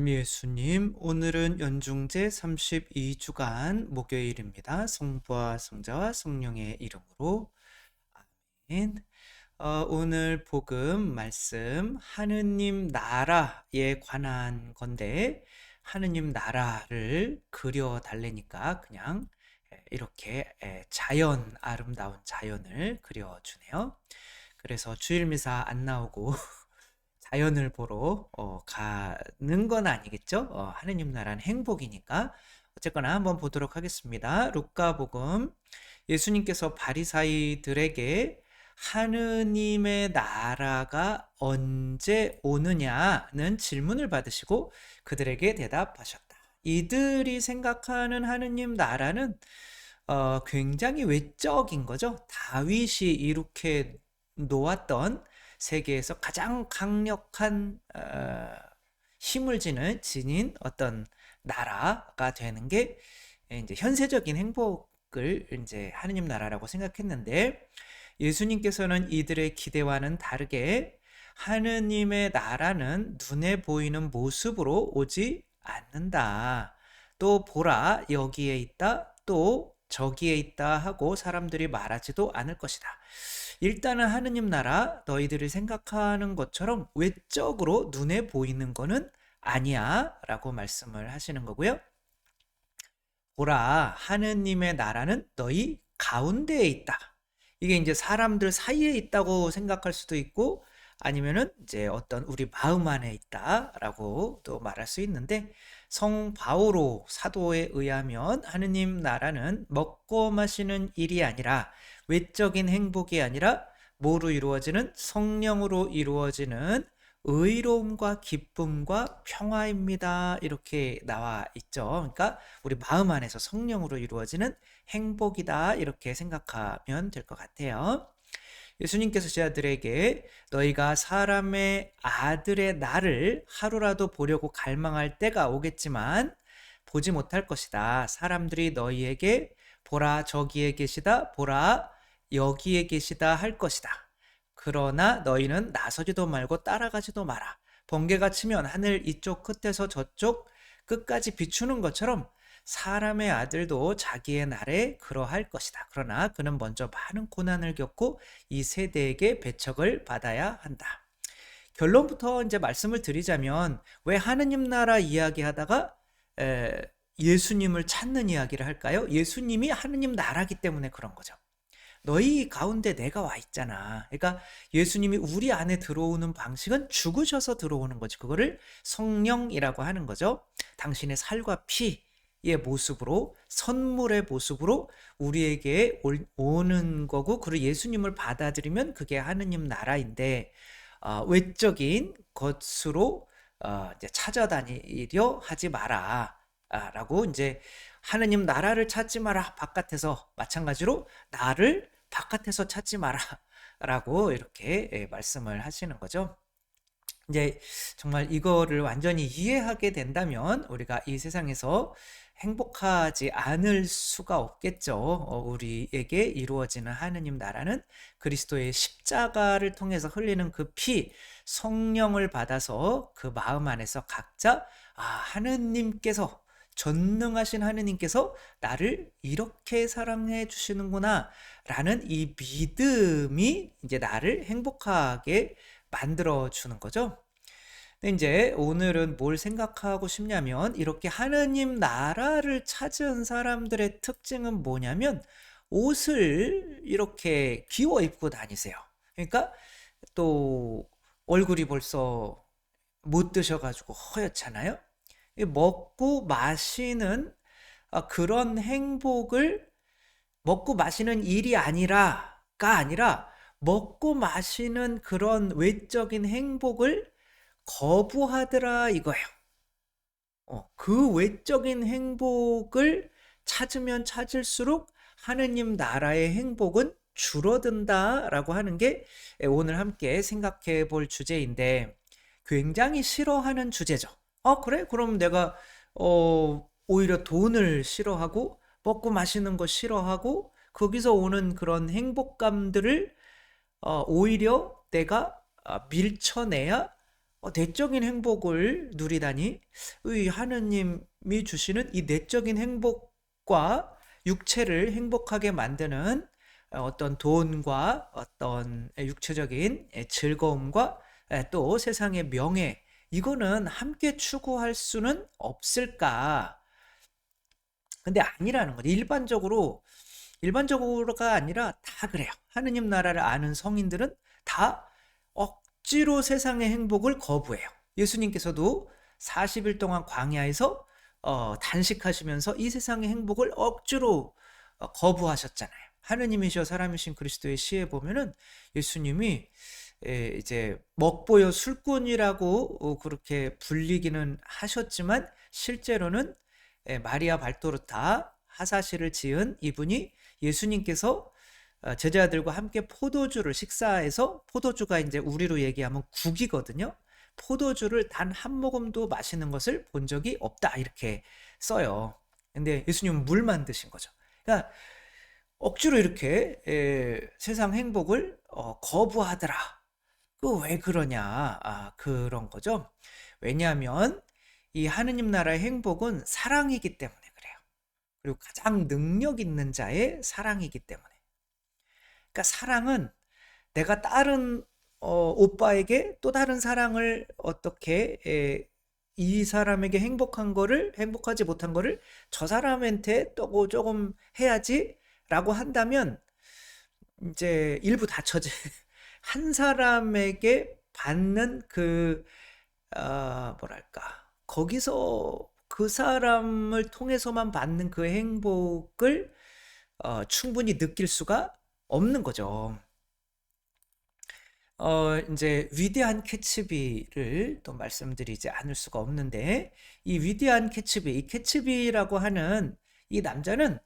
예수님, 오늘은 연중제 32주간 목요일입니다. 성부와 성자와 성령의 이름으로 아멘. 오늘 복음 말씀 하느님 나라에 관한 건데, 하느님 나라를 그려 달래니까 그냥 이렇게 아름다운 자연을 그려주네요. 그래서 주일미사 안 나오고 자연을 보러 가는 건 아니겠죠? 하느님 나라는 행복이니까. 어쨌거나 한번 보도록 하겠습니다. 루카복음. 예수님께서 바리사이들에게 하느님의 나라가 언제 오느냐는 질문을 받으시고 그들에게 대답하셨다. 이들이 생각하는 하느님 나라는 굉장히 외적인 거죠. 다윗이 이렇게 놓았던 세계에서 가장 강력한 힘을 지닌 어떤 나라가 되는 게 이제 현세적인 행복을 이제 하느님 나라라고 생각했는데, 예수님께서는 이들의 기대와는 다르게 하느님의 나라는 눈에 보이는 모습으로 오지 않는다. 또 보라, 여기에 있다, 또 저기에 있다 하고 사람들이 말하지도 않을 것이다. 일단은 하느님 나라 너희들이 생각하는 것처럼 외적으로 눈에 보이는 거는 아니야 라고 말씀을 하시는 거고요. 보라, 하느님의 나라는 너희 가운데에 있다. 이게 이제 사람들 사이에 있다고 생각할 수도 있고, 아니면은 이제 어떤 우리 마음 안에 있다라고 또 말할 수 있는데, 성 바오로 사도에 의하면 하느님 나라는 먹고 마시는 일이 아니라, 외적인 행복이 아니라 뭐로 이루어지는, 성령으로 이루어지는 의로움과 기쁨과 평화입니다. 이렇게 나와 있죠. 그러니까 우리 마음 안에서 성령으로 이루어지는 행복이다, 이렇게 생각하면 될 것 같아요. 예수님께서 제자들에게 너희가 사람의 아들의 날을 하루라도 보려고 갈망할 때가 오겠지만 보지 못할 것이다. 사람들이 너희에게 보라 저기에 계시다, 보라 여기에 계시다 할 것이다. 그러나 너희는 나서지도 말고 따라가지도 마라. 번개가 치면 하늘 이쪽 끝에서 저쪽 끝까지 비추는 것처럼 사람의 아들도 자기의 날에 그러할 것이다. 그러나 그는 먼저 많은 고난을 겪고 이 세대에게 배척을 받아야 한다. 결론부터 이제 말씀을 드리자면, 왜 하느님 나라 이야기하다가 예수님을 찾는 이야기를 할까요? 예수님이 하느님 나라기 때문에 그런 거죠. 너희 가운데 내가 와 있잖아. 그러니까 예수님이 우리 안에 들어오는 방식은 죽으셔서 들어오는 거지. 그거를 성령이라고 하는 거죠. 당신의 살과 피의 모습으로, 선물의 모습으로 우리에게 오는 거고, 그리고 예수님을 받아들이면 그게 하느님 나라인데, 외적인 것으로 이제 찾아다니려 하지 마라. 라고 이제 하느님 나라를 찾지 마라. 바깥에서, 마찬가지로 나를 바깥에서 찾지 마라. 라고 이렇게 말씀을 하시는 거죠. 이제 정말 이거를 완전히 이해하게 된다면 우리가 이 세상에서 행복하지 않을 수가 없겠죠. 우리에게 이루어지는 하느님 나라는 그리스도의 십자가를 통해서 흘리는 그 피, 성령을 받아서 그 마음 안에서 각자 하느님께서, 전능하신 하느님께서 나를 이렇게 사랑해 주시는구나 라는 이 믿음이 이제 나를 행복하게 만들어 주는 거죠. 근데 이제 오늘은 뭘 생각하고 싶냐면, 이렇게 하느님 나라를 찾은 사람들의 특징은 뭐냐면 옷을 이렇게 기워 입고 다니세요. 그러니까 또 얼굴이 벌써 못 드셔가지고 허옇잖아요. 먹고 마시는 그런 행복을, 먹고 마시는 일이 아니라 먹고 마시는 그런 외적인 행복을 거부하더라 이거예요. 그 외적인 행복을 찾으면 찾을수록 하느님 나라의 행복은 줄어든다라고 하는 게 오늘 함께 생각해 볼 주제인데, 굉장히 싫어하는 주제죠. 그래? 그럼 내가 오히려 돈을 싫어하고 먹고 마시는 거 싫어하고 거기서 오는 그런 행복감들을 오히려 내가 밀쳐내야 내적인 행복을 누리다니, 이 하느님이 주시는 이 내적인 행복과 육체를 행복하게 만드는 어떤 돈과 어떤 육체적인 즐거움과 또 세상의 명예, 이거는 함께 추구할 수는 없을까? 근데 아니라는 거죠. 일반적으로가 아니라 다 그래요. 하느님 나라를 아는 성인들은 다 억지로 세상의 행복을 거부해요. 예수님께서도 40일 동안 광야에서 단식하시면서 이 세상의 행복을 억지로 거부하셨잖아요. 하느님이셔 사람이신 그리스도의 시에 보면은 예수님이 이제 먹보여 술꾼이라고 그렇게 불리기는 하셨지만 실제로는 마리아 발도르타 하사시를 지은 이분이 예수님께서 제자들과 함께 포도주를 식사해서, 포도주가 이제 우리로 얘기하면 국이거든요. 포도주를 단 한 모금도 마시는 것을 본 적이 없다, 이렇게 써요. 근데 예수님은 물만 드신 거죠. 그러니까 억지로 이렇게 세상 행복을 거부하더라. 그 왜 그러냐? 그런 거죠. 왜냐하면 이 하느님 나라의 행복은 사랑이기 때문에 그래요. 그리고 가장 능력 있는 자의 사랑이기 때문에. 그러니까 사랑은 내가 다른 오빠에게 또 다른 사랑을 어떻게 이 사람에게 행복하지 못한 거를 저 사람한테 또 조금 해야지라고 한다면 이제 일부 다처제 한 사람에게 받는 뭐랄까, 거기서 그 사람을 통해서만 받는 그 행복을 충분히 느낄 수가 없는 거죠. 이제 위대한 캐츠비를 또 말씀드리지 않을 수가 없는데, 이 위대한 캐츠비, 이 캐츠비라고 하는 이 남자는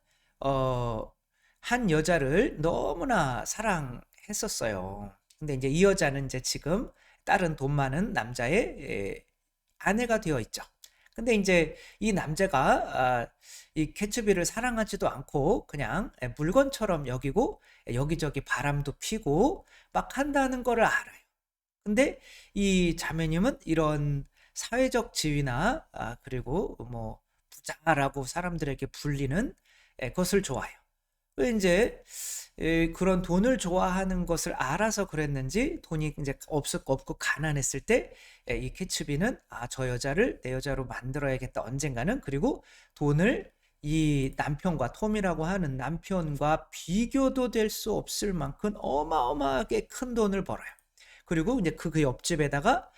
한 여자를 너무나 사랑했었어요. 근데 이제 이 여자는 이제 지금 다른 돈 많은 남자의 아내가 되어 있죠. 근데 이제 이 남자가 이 캐츠비를 사랑하지도 않고 그냥 물건처럼 여기고 여기저기 바람도 피고 막 한다는 거를 알아요. 근데 이 자매님은 이런 사회적 지위나 그리고 뭐 부자라고 사람들에게 불리는 것을 좋아해요. 이제 그런 돈을 좋아하는 것을 알아서 그랬는지, 돈이 이제 없고 가난했을 때 이 캐츠비는 저 여자를 내 여자로 만들어야겠다 언젠가는. 그리고 돈을 이 남편과, 톰이라고 하는 남편과 비교도 될 수 없을 만큼 어마어마하게 큰 돈을 벌어요. 그리고 이제 그 옆에다가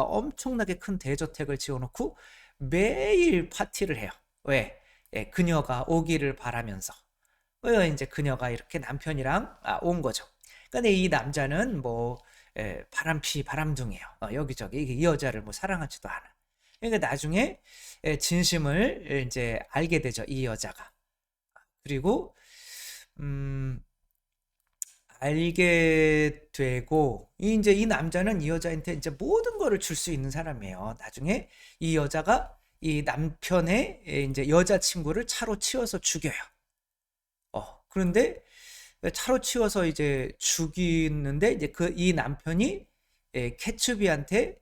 엄청나게 큰 대저택을 지어놓고 매일 파티를 해요. 왜? 그녀가 오기를 바라면서. 이제 그녀가 이렇게 남편이랑 온 거죠. 근데 이 남자는 뭐 바람둥이에요. 여기저기 이 여자를 뭐 사랑하지도 않아. 그러니까 나중에 진심을 이제 알게 되죠, 이 여자가. 그리고 알게 되고, 이제 이 남자는 이 여자한테 이제 모든 거를 줄 수 있는 사람이에요. 나중에 이 여자가 이 남편의 이제 여자친구를 차로 치워서 죽여요. 그런데 차로 치워서 이제 죽이는데, 이제 이 남편이 캐츠비한테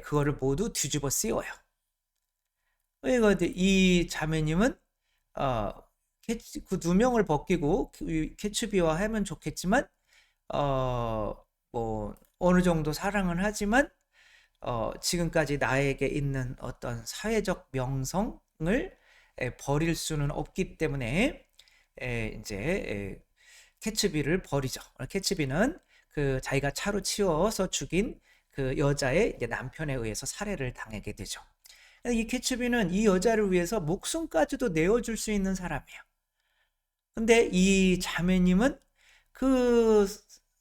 그거를 모두 뒤집어 씌워요. 그러니까 이 자매님은 그 누명을 벗기고 캐츠비와 하면 좋겠지만 뭐 어느 정도 사랑은 하지만 지금까지 나에게 있는 어떤 사회적 명성을 버릴 수는 없기 때문에 이제 캐츠비를 버리죠. 캐츠비는 그 자기가 차로 치워서 죽인 그 여자의 이제 남편에 의해서 살해를 당하게 되죠. 이 캐츠비는 이 여자를 위해서 목숨까지도 내어줄 수 있는 사람이에요. 근데 이 자매님은 그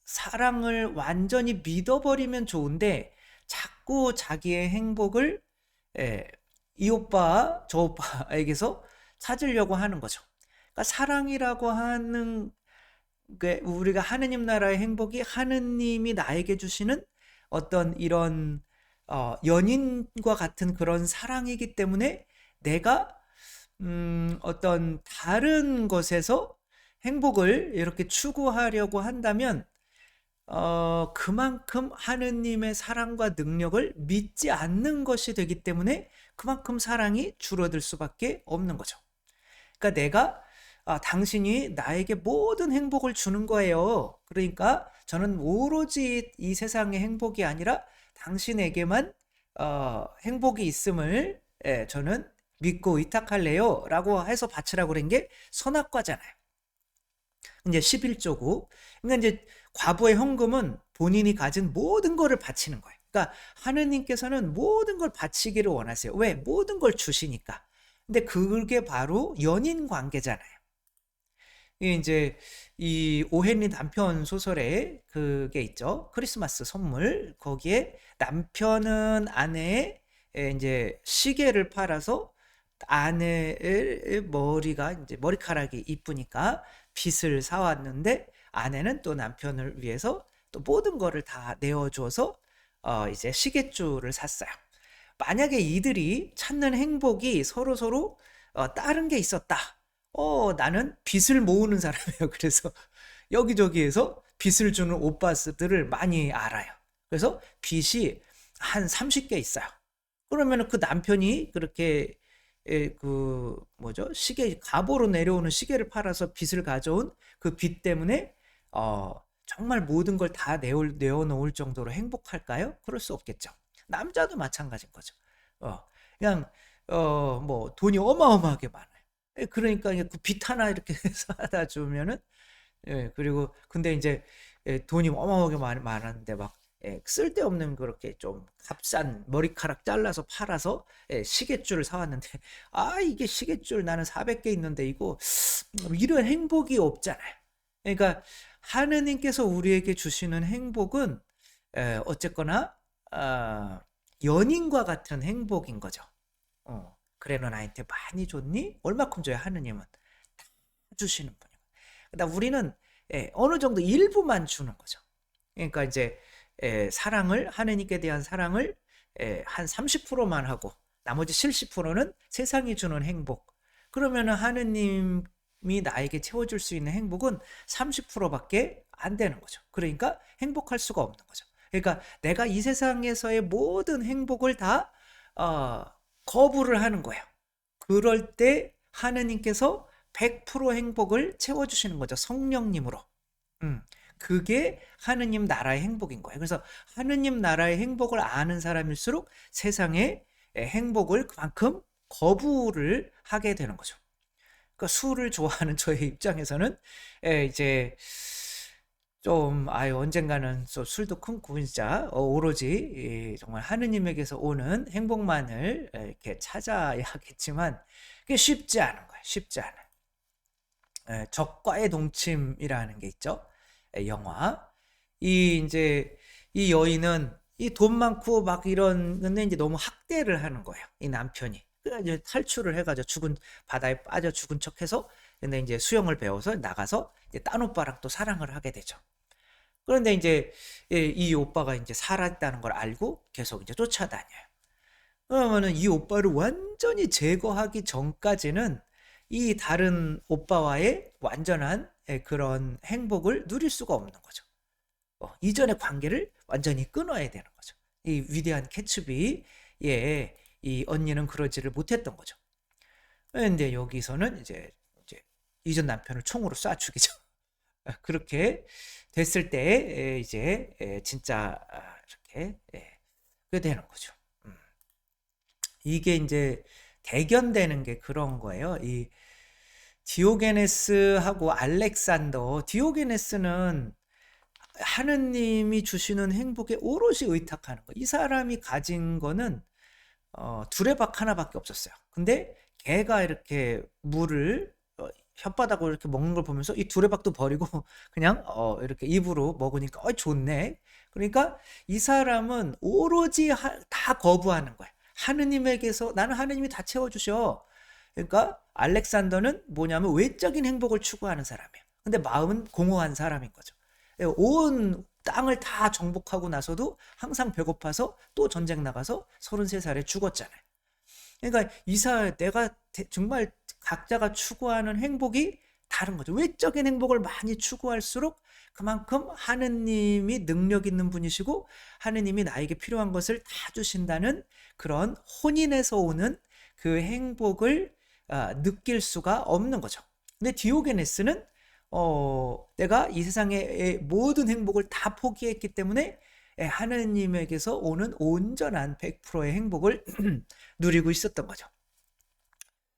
사랑을 완전히 믿어버리면 좋은데 자꾸 자기의 행복을 이 오빠 저 오빠에게서 찾으려고 하는 거죠. 그러니까 사랑이라고 하는 게, 우리가 하느님 나라의 행복이 하느님이 나에게 주시는 어떤 이런 연인과 같은 그런 사랑이기 때문에 내가 어떤 다른 것에서 행복을 이렇게 추구하려고 한다면 그만큼 하느님의 사랑과 능력을 믿지 않는 것이 되기 때문에 그만큼 사랑이 줄어들 수밖에 없는 거죠. 그러니까 내가 당신이 나에게 모든 행복을 주는 거예요. 그러니까 저는 오로지 이 세상의 행복이 아니라 당신에게만 행복이 있음을 저는 믿고 의탁할래요. 라고 해서 바치라고 그런 게 선악과잖아요. 이제 11조고. 그러니까 이제 과부의 헌금은 본인이 가진 모든 거를 바치는 거예요. 그러니까 하느님께서는 모든 걸 바치기를 원하세요. 왜? 모든 걸 주시니까. 근데 그게 바로 연인 관계잖아요. 이제 이 오헨리 남편 소설에 그게 있죠. 크리스마스 선물. 거기에 남편은 아내의 이제 시계를 팔아서 아내의 머리가 이제 머리카락이 이쁘니까 빗을 사왔는데 아내는 또 남편을 위해서 또 모든 거를 다 내어줘서 이제 시계줄을 샀어요. 만약에 이들이 찾는 행복이 서로 다른 게 있었다. 나는 빚을 모으는 사람이에요. 그래서 여기저기에서 빚을 주는 오빠들을 많이 알아요. 그래서 빚이 한 30개 있어요. 그러면 그 남편이 그렇게 그 뭐죠? 시계 갑오로 내려오는 시계를 팔아서 빚을 가져온 그 빚 때문에 정말 모든 걸 다 내어놓을 정도로 행복할까요? 그럴 수 없겠죠. 남자도 마찬가지인 거죠. 그냥 뭐 돈이 어마어마하게 많아요. 그러니까 그 빚 하나 이렇게 사다 주면은 그리고 근데 이제 돈이 어마어마하게 많았는데 막 쓸데없는 그렇게 좀 값싼 머리카락 잘라서 팔아서 시계줄을 사왔는데 이게 시계줄 나는 400개 있는데 이거 이런 행복이 없잖아요. 그러니까 하느님께서 우리에게 주시는 행복은 어쨌거나 연인과 같은 행복인 거죠. 그래 너 나한테 많이 줬니? 얼마큼 줘야 하느님은 다 주시는 분이고. 그러니까 우리는 어느 정도 일부만 주는 거죠. 그러니까 이제 사랑을 하느님께 대한 사랑을 한 30%만 하고 나머지 70%는 세상이 주는 행복. 그러면은 하느님이 나에게 채워줄 수 있는 행복은 30%밖에 안 되는 거죠. 그러니까 행복할 수가 없는 거죠. 그러니까 내가 이 세상에서의 모든 행복을 다 거부를 하는 거예요. 그럴 때 하느님께서 100% 행복을 채워주시는 거죠. 성령님으로. 그게 하느님 나라의 행복인 거예요. 그래서 하느님 나라의 행복을 아는 사람일수록 세상의 행복을 그만큼 거부를 하게 되는 거죠. 그러니까 술을 좋아하는 저의 입장에서는 이제 좀 언젠가는 술도 끊고 진짜 오로지 정말 하느님에게서 오는 행복만을 이렇게 찾아야겠지만 그게 쉽지 않은 거예요. 쉽지 않아요. 적과의 동침이라는 게 있죠. 영화. 이제 이 여인은 이 돈 많고 막 이런 근데 이제 너무 학대를 하는 거예요. 이 남편이. 그래서 이제 탈출을 해가지고 바다에 빠져 죽은 척해서 근데 이제 수영을 배워서 나가서 이제 딴 오빠랑 또 사랑을 하게 되죠. 그런데 이제 이 오빠가 이제 살아있다는 걸 알고 계속 이제 쫓아다녀요. 그러면은 이 오빠를 완전히 제거하기 전까지는 이 다른 오빠와의 완전한 그런 행복을 누릴 수가 없는 거죠. 이전의 관계를 완전히 끊어야 되는 거죠. 이 위대한 캐츠비의 이 언니는 그러지를 못했던 거죠. 근데 여기서는 이제 이전 남편을 총으로 쏴 죽이죠. 그렇게 됐을 때 이제 진짜 이렇게 그게 되는 거죠. 이게 이제 대견되는 게 그런 거예요. 이 디오게네스하고 알렉산더. 디오게네스는 하느님이 주시는 행복에 오롯이 의탁하는 거. 이 사람이 가진 거는 두레박 하나밖에 없었어요. 근데 걔가 이렇게 물을 혓바닥으로 이렇게 먹는 걸 보면서 이 두레박도 버리고 그냥 이렇게 입으로 먹으니까 좋네. 그러니까 이 사람은 오로지 다 거부하는 거예요. 하느님에게서 나는 하느님이 다 채워주셔. 그러니까 알렉산더는 뭐냐면 외적인 행복을 추구하는 사람이에요. 근데 마음은 공허한 사람인 거죠. 온 땅을 다 정복하고 나서도 항상 배고파서 또 전쟁 나가서 33살에 죽었잖아요. 그러니까 내가 정말 각자가 추구하는 행복이 다른 거죠. 외적인 행복을 많이 추구할수록 그만큼 하느님이 능력 있는 분이시고 하느님이 나에게 필요한 것을 다 주신다는 그런 혼인에서 오는 그 행복을 느낄 수가 없는 거죠. 근데 디오게네스는 내가 이 세상의 모든 행복을 다 포기했기 때문에 하느님에게서 오는 온전한 100%의 행복을 누리고 있었던 거죠.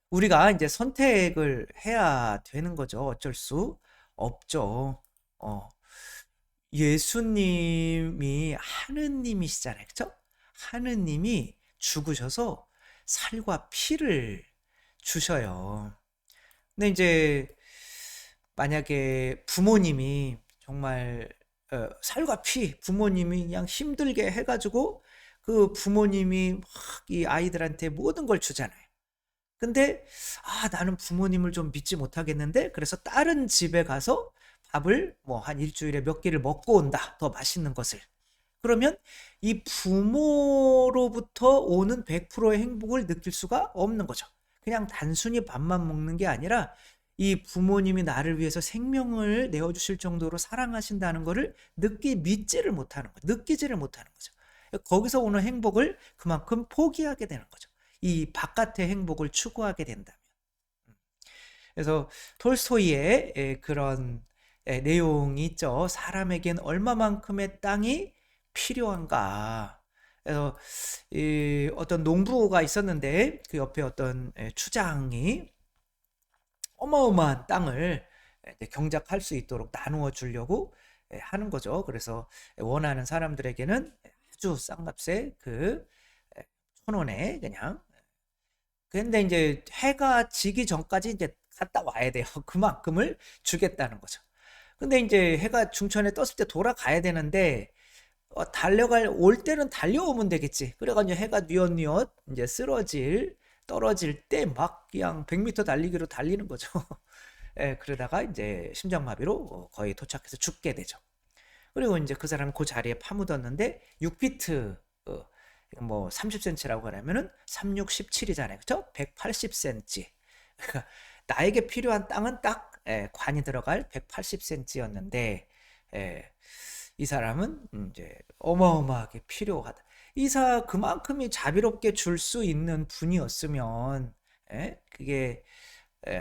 우리가 이제 선택을 해야 되는 거죠. 어쩔 수 없죠. 어, 예수님이 하느님이시잖아요. 그쵸? 하느님이 죽으셔서 살과 피를 주셔요. 근데 이제 만약에 부모님이 정말 살과 피 부모님이 그냥 힘들게 해가지고 그 부모님이 막 이 아이들한테 모든 걸 주잖아요. 근데 나는 부모님을 좀 믿지 못하겠는데 그래서 다른 집에 가서 밥을 뭐 한 일주일에 몇 끼를 먹고 온다. 더 맛있는 것을. 그러면 이 부모로부터 오는 100%의 행복을 느낄 수가 없는 거죠. 그냥 단순히 밥만 먹는 게 아니라 이 부모님이 나를 위해서 생명을 내어주실 정도로 사랑하신다는 것을 믿지를 못하는 거죠. 느끼지를 못하는 거죠. 거기서 오는 행복을 그만큼 포기하게 되는 거죠. 이 바깥의 행복을 추구하게 된다면. 그래서 톨스토이의 그런 내용이 있죠. 사람에겐 얼마만큼의 땅이 필요한가. 그래서 어떤 농부가 있었는데 그 옆에 어떤 추장이 어마어마한 땅을 경작할 수 있도록 나누어 주려고 하는 거죠. 그래서 원하는 사람들에게는 아주 싼 값에 그 1,000원에 그냥. 근데 이제 해가 지기 전까지 이제 갔다 와야 돼요. 그만큼을 주겠다는 거죠. 근데 이제 해가 중천에 떴을 때 돌아가야 되는데 올 때는 달려오면 되겠지. 그래가지고 해가 뉘엿뉘엿 이제 떨어질 때 막 그냥 100m 달리기로 달리는 거죠. 그러다가 이제 심장마비로 거의 도착해서 죽게 되죠. 그리고 이제 그 사람은 그 자리에 파묻었는데 6피트 뭐 30cm라고 하면은 3, 6, 17이잖아요. 그쵸? 180cm. 그러니까 나에게 필요한 땅은 딱 관이 들어갈 180cm였는데 이 사람은 이제 어마어마하게 필요하다. 그만큼이 자비롭게 줄 수 있는 분이었으면 그게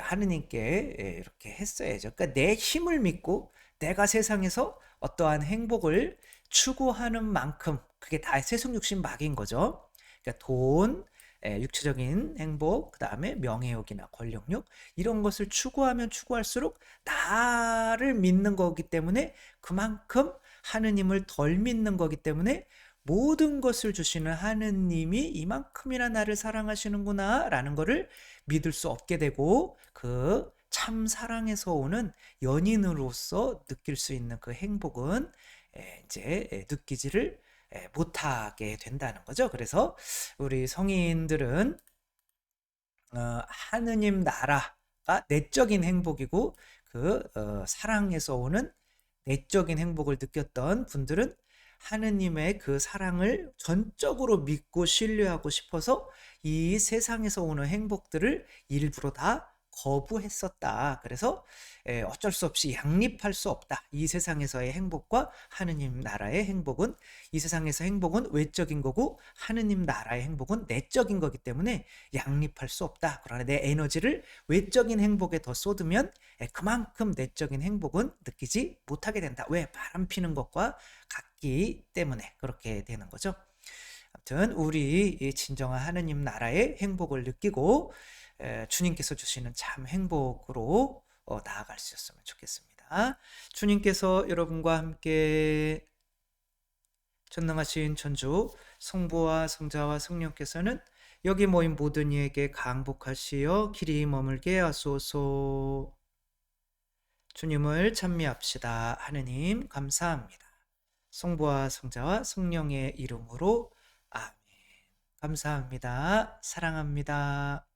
하느님께 이렇게 했어야죠. 그러니까 내 힘을 믿고 내가 세상에서 어떠한 행복을 추구하는 만큼 그게 다 세속육신 막인 거죠. 그러니까 돈, 육체적인 행복, 그 다음에 명예욕이나 권력욕 이런 것을 추구하면 추구할수록 나를 믿는 거기 때문에 그만큼 하느님을 덜 믿는 거기 때문에 모든 것을 주시는 하느님이 이만큼이나 나를 사랑하시는구나 라는 것을 믿을 수 없게 되고 그 참 사랑에서 오는 연인으로서 느낄 수 있는 그 행복은 이제 느끼지를 못하게 된다는 거죠. 그래서 우리 성인들은 하느님 나라가 내적인 행복이고 그 사랑에서 오는 내적인 행복을 느꼈던 분들은 하느님의 그 사랑을 전적으로 믿고 신뢰하고 싶어서 이 세상에서 오는 행복들을 일부러 다 거부했었다. 그래서 어쩔 수 없이 양립할 수 없다. 이 세상에서의 행복과 하느님 나라의 행복은 이 세상에서 행복은 외적인 거고 하느님 나라의 행복은 내적인 거기 때문에 양립할 수 없다. 그러나 내 에너지를 외적인 행복에 더 쏟으면 그만큼 내적인 행복은 느끼지 못하게 된다. 왜? 바람 피는 것과 같기 때문에 그렇게 되는 거죠. 아무튼 우리 진정한 하느님 나라의 행복을 느끼고 주님께서 주시는 참 행복으로 나아갈 수 있었으면 좋겠습니다. 주님께서 여러분과 함께 전능하신 천주 성부와 성자와 성령께서는 여기 모인 모든 이에게 강복하시어 길이 머물게 하소서. 주님을 찬미합시다. 하느님 감사합니다. 성부와 성자와 성령의 이름으로 아멘. 감사합니다. 사랑합니다.